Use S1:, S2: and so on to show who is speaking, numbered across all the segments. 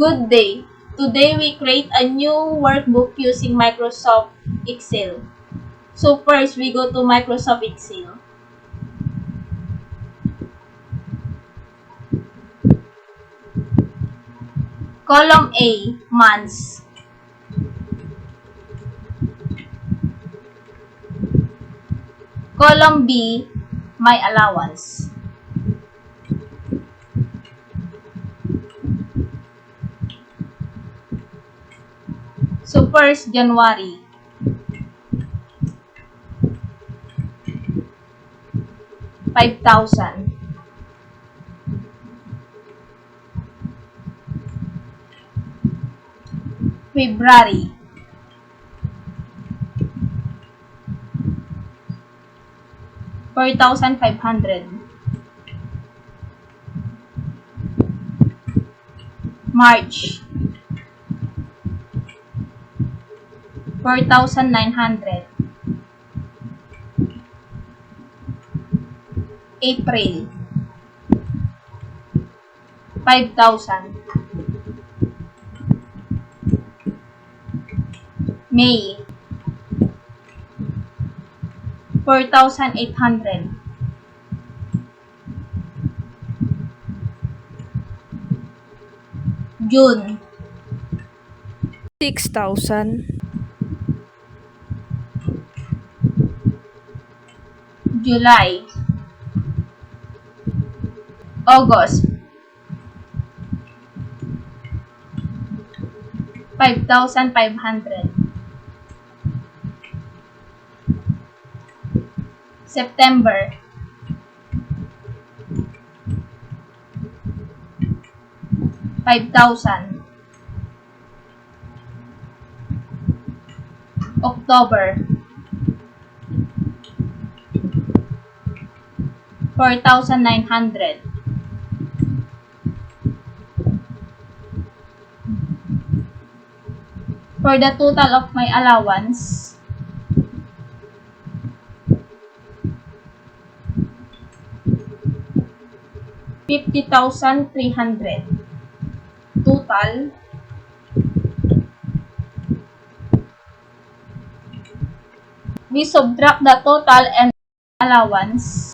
S1: Good day. Today we create a new workbook using Microsoft Excel. So first we go to Microsoft Excel. Column A, months. Column B, my allowance. So first, January. $5,000. February. $4,500. March. $4,900. April. $5,000. May. $4,800. June.
S2: $6,000.
S1: July. August. $5,500. September. $5,000. October. $4,900. For the total of my allowance, $50,300. Total, we subtract the total and allowance.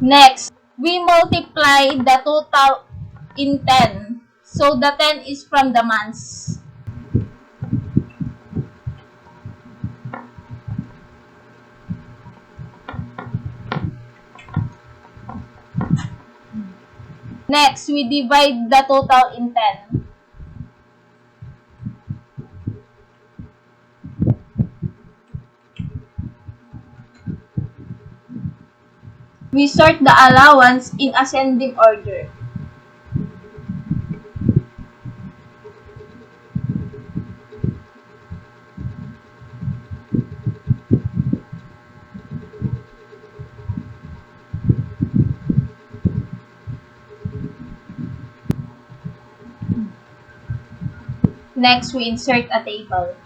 S1: Next, we multiply the total in 10. So the 10 is from the months. Next, we divide the total in 10. We sort the allowance in ascending order. Next, we insert a table.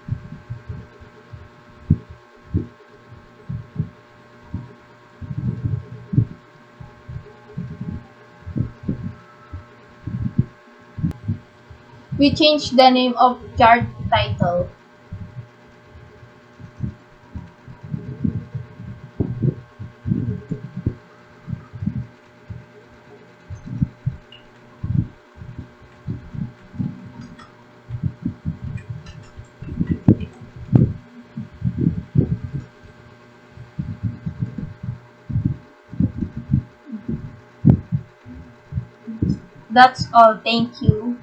S1: We change the name of chart title. That's all. Thank you.